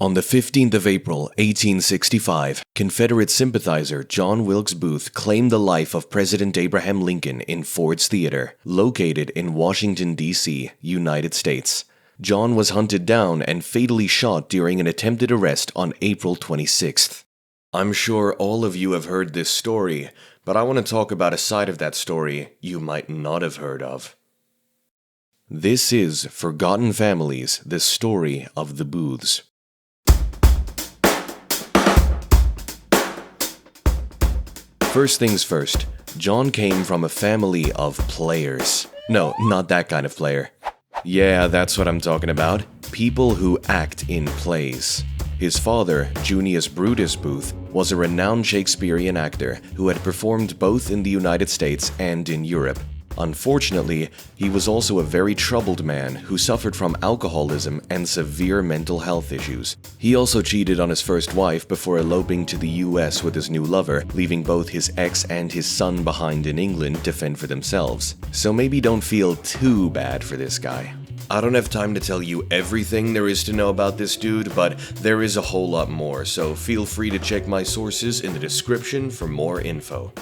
On the 15th of April, 1865, Confederate sympathizer John Wilkes Booth claimed the life of President Abraham Lincoln in Ford's Theater, located in Washington, D.C., United States. John was hunted down and fatally shot during an attempted arrest on April 26th. I'm sure all of you have heard this story, but I want to talk about a side of that story you might not have heard of. This is Forgotten Families, the story of the Booths. First things first, John came from a family of players. No, not that kind of player. Yeah, that's what I'm talking about. People who act in plays. His father, Junius Brutus Booth, was a renowned Shakespearean actor who had performed both in the United States and in Europe. Unfortunately, he was also a very troubled man who suffered from alcoholism and severe mental health issues. He also cheated on his first wife before eloping to the US with his new lover, leaving both his ex and his son behind in England to fend for themselves. So maybe don't feel too bad for this guy. I don't have time to tell you everything there is to know about this dude, but there is a whole lot more, so feel free to check my sources in the description for more info.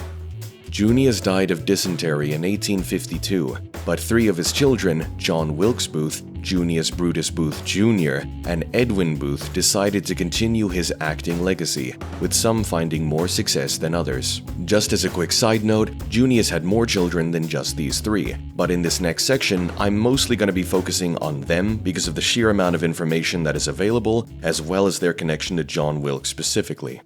Junius died of dysentery in 1852, but three of his children, John Wilkes Booth, Junius Brutus Booth Jr., and Edwin Booth, decided to continue his acting legacy, with some finding more success than others. Just as a quick side note, Junius had more children than just these three, but in this next section, I'm mostly going to be focusing on them because of the sheer amount of information that is available, as well as their connection to John Wilkes specifically.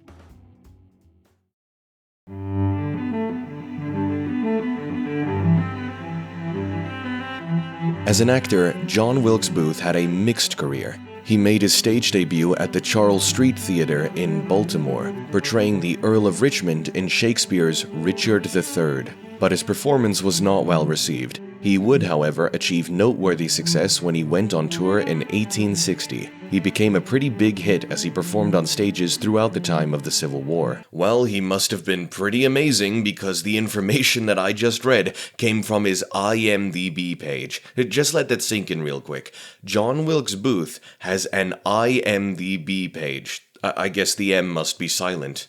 As an actor, John Wilkes Booth had a mixed career. He made his stage debut at the Charles Street Theater in Baltimore, portraying the Earl of Richmond in Shakespeare's Richard III, but his performance was not well received. He would, however, achieve noteworthy success when he went on tour in 1860. He became a pretty big hit as he performed on stages throughout the time of the Civil War. Well, he must have been pretty amazing because the information that I just read came from his IMDb page. Just let that sink in real quick. John Wilkes Booth has an IMDb page. I guess the M must be silent.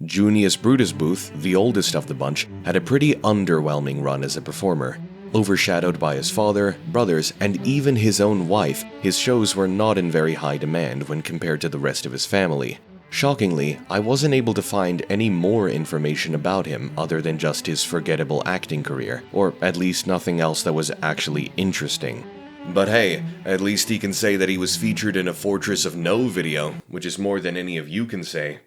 Junius Brutus Booth, the oldest of the bunch, had a pretty underwhelming run as a performer. Overshadowed by his father, brothers, and even his own wife, his shows were not in very high demand when compared to the rest of his family. Shockingly, I wasn't able to find any more information about him other than just his forgettable acting career, or at least nothing else that was actually interesting. But hey, at least he can say that he was featured in a Fortress of No video, which is more than any of you can say.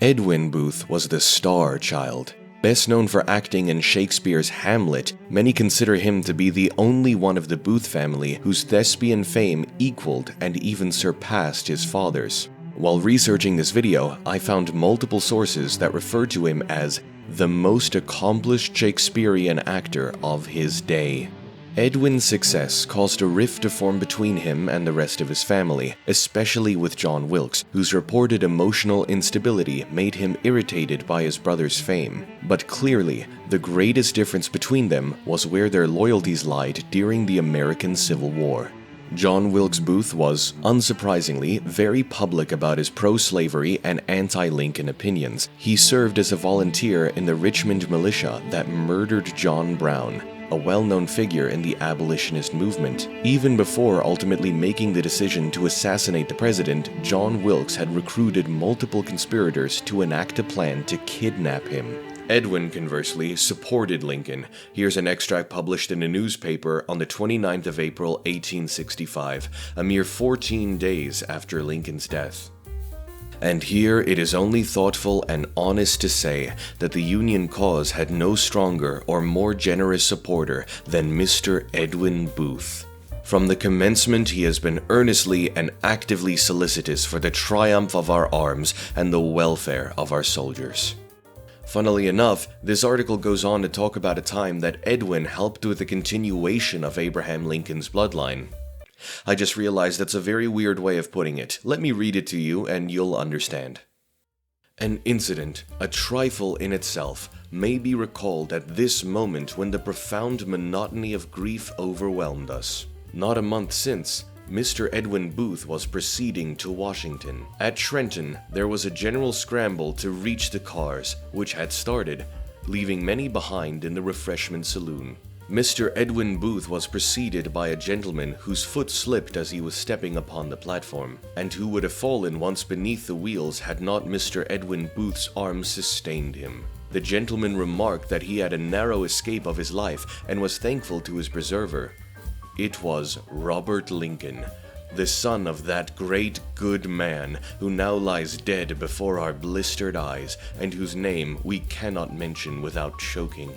Edwin Booth was the star child. Best known for acting in Shakespeare's Hamlet, many consider him to be the only one of the Booth family whose thespian fame equaled and even surpassed his father's. While researching this video, I found multiple sources that refer to him as the most accomplished Shakespearean actor of his day. Edwin's success caused a rift to form between him and the rest of his family, especially with John Wilkes, whose reported emotional instability made him irritated by his brother's fame. But clearly, the greatest difference between them was where their loyalties lied during the American Civil War. John Wilkes Booth was, unsurprisingly, very public about his pro-slavery and anti-Lincoln opinions. He served as a volunteer in the Richmond militia that murdered John Brown, a well-known figure in the abolitionist movement. Even before ultimately making the decision to assassinate the president, John Wilkes had recruited multiple conspirators to enact a plan to kidnap him. Edwin, conversely, supported Lincoln. Here's an extract published in a newspaper on the 29th of April, 1865, a mere 14 days after Lincoln's death. And here it is only thoughtful and honest to say that the Union cause had no stronger or more generous supporter than Mr. Edwin Booth. From the commencement, he has been earnestly and actively solicitous for the triumph of our arms and the welfare of our soldiers. Funnily enough, this article goes on to talk about a time that Edwin helped with the continuation of Abraham Lincoln's bloodline. I just realized that's a very weird way of putting it. Let me read it to you and you'll understand. An incident, a trifle in itself, may be recalled at this moment when the profound monotony of grief overwhelmed us. Not a month since, Mr. Edwin Booth was proceeding to Washington. At Trenton, there was a general scramble to reach the cars, which had started, leaving many behind in the refreshment saloon. Mr. Edwin Booth was preceded by a gentleman whose foot slipped as he was stepping upon the platform, and who would have fallen once beneath the wheels had not Mr. Edwin Booth's arms sustained him. The gentleman remarked that he had a narrow escape of his life and was thankful to his preserver. It was Robert Lincoln, the son of that great good man who now lies dead before our blistered eyes and whose name we cannot mention without choking.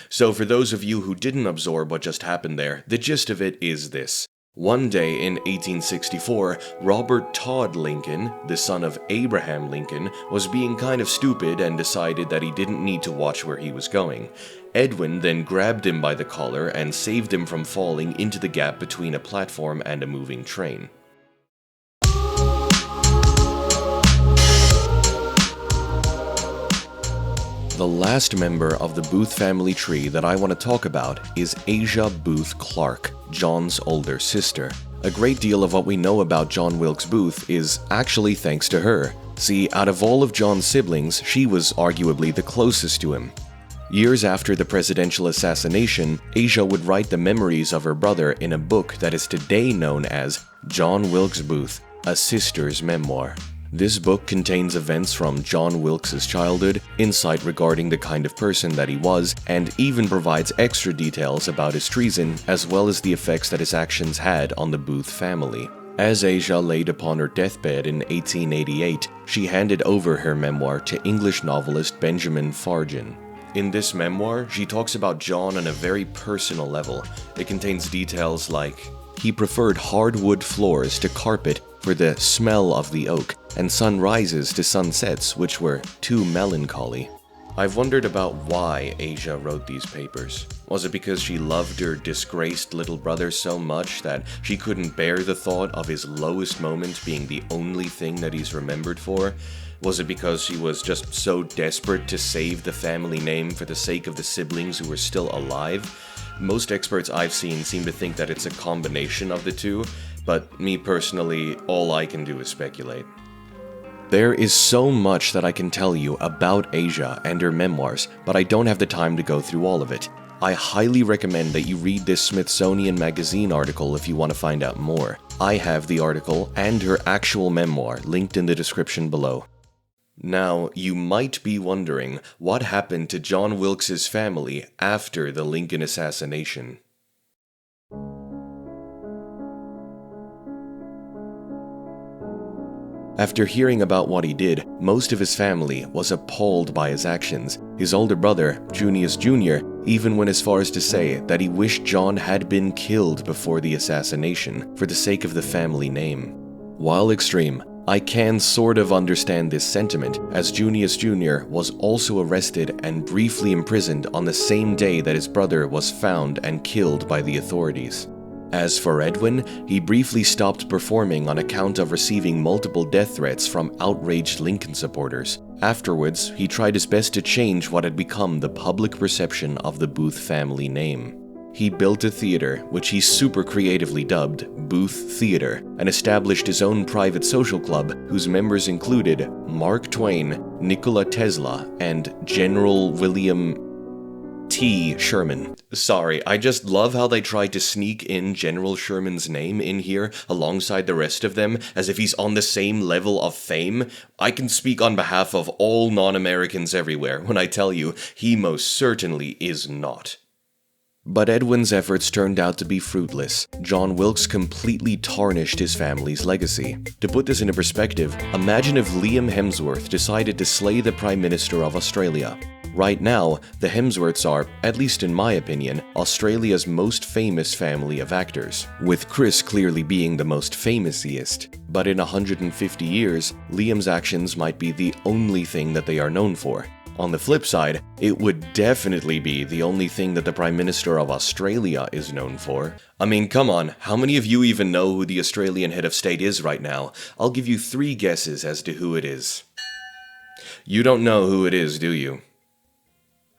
So for those of you who didn't absorb what just happened there, the gist of it is this. One day in 1864, Robert Todd Lincoln, the son of Abraham Lincoln, was being kind of stupid and decided that he didn't need to watch where he was going. Edwin then grabbed him by the collar and saved him from falling into the gap between a platform and a moving train. The last member of the Booth family tree that I want to talk about is Asia Booth Clarke, John's older sister. A great deal of what we know about John Wilkes Booth is actually thanks to her. See, out of all of John's siblings, she was arguably the closest to him. Years after the presidential assassination, Asia would write the memories of her brother in a book that is today known as John Wilkes Booth, A Sister's Memoir. This book contains events from John Wilkes' childhood, insight regarding the kind of person that he was, and even provides extra details about his treason, as well as the effects that his actions had on the Booth family. As Asia laid upon her deathbed in 1888, she handed over her memoir to English novelist Benjamin Fargen. In this memoir, she talks about John on a very personal level. It contains details like, he preferred hardwood floors to carpet for the smell of the oak, and sunrises to sunsets which were too melancholy. I've wondered about why Asia wrote these papers. Was it because she loved her disgraced little brother so much that she couldn't bear the thought of his lowest moment being the only thing that he's remembered for? Was it because she was just so desperate to save the family name for the sake of the siblings who were still alive? Most experts I've seen seem to think that it's a combination of the two, but me personally, all I can do is speculate. There is so much that I can tell you about Asia and her memoirs, but I don't have the time to go through all of it. I highly recommend that you read this Smithsonian Magazine article if you want to find out more. I have the article and her actual memoir linked in the description below. Now, you might be wondering what happened to John Wilkes' family after the Lincoln assassination. After hearing about what he did, most of his family was appalled by his actions. His older brother, Junius Jr., even went as far as to say that he wished John had been killed before the assassination for the sake of the family name. While extreme, I can sort of understand this sentiment, as Junius Jr. was also arrested and briefly imprisoned on the same day that his brother was found and killed by the authorities. As for Edwin, he briefly stopped performing on account of receiving multiple death threats from outraged Lincoln supporters. Afterwards, he tried his best to change what had become the public perception of the Booth family name. He built a theater, which he super creatively dubbed Booth Theater, and established his own private social club whose members included Mark Twain, Nikola Tesla, and General William T. Sherman. Sorry, I just love how they tried to sneak in General Sherman's name in here alongside the rest of them, as if he's on the same level of fame. I can speak on behalf of all non-Americans everywhere when I tell you he most certainly is not. But Edwin's efforts turned out to be fruitless. John Wilkes completely tarnished his family's legacy. To put this into perspective, imagine if Liam Hemsworth decided to slay the Prime Minister of Australia. Right now, the Hemsworths are, at least in my opinion, Australia's most famous family of actors, with Chris clearly being the most famous-iest. But in 150 years, Liam's actions might be the only thing that they are known for. On the flip side, it would definitely be the only thing that the Prime Minister of Australia is known for. I mean, come on, how many of you even know who the Australian head of state is right now? I'll give you 3 guesses as to who it is. You don't know who it is, do you?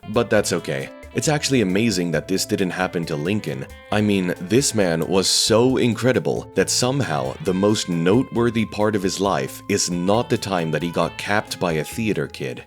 But that's okay. It's actually amazing that this didn't happen to Lincoln. I mean, this man was so incredible that somehow the most noteworthy part of his life is not the time that he got capped by a theater kid.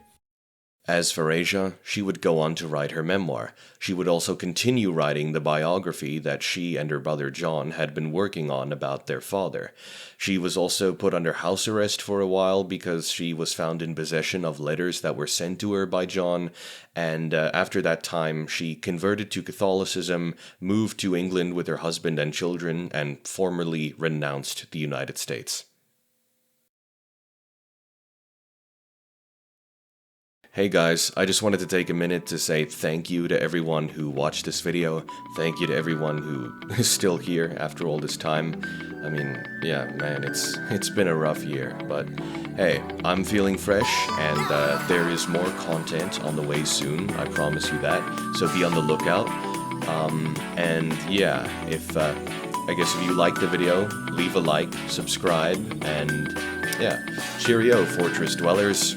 As for Asia, she would go on to write her memoir. She would also continue writing the biography that she and her brother John had been working on about their father. She was also put under house arrest for a while because she was found in possession of letters that were sent to her by John, and after that time she converted to Catholicism, moved to England with her husband and children, and formally renounced the United States. Hey guys, I just wanted to take a minute to say thank you to everyone who watched this video. Thank you to everyone who is still here after all this time. I mean, yeah, man, it's been a rough year, but hey, I'm feeling fresh, and there is more content on the way soon, I promise you that, so be on the lookout. And yeah, I guess if you liked the video, leave a like, subscribe, and yeah, cheerio, Fortress Dwellers.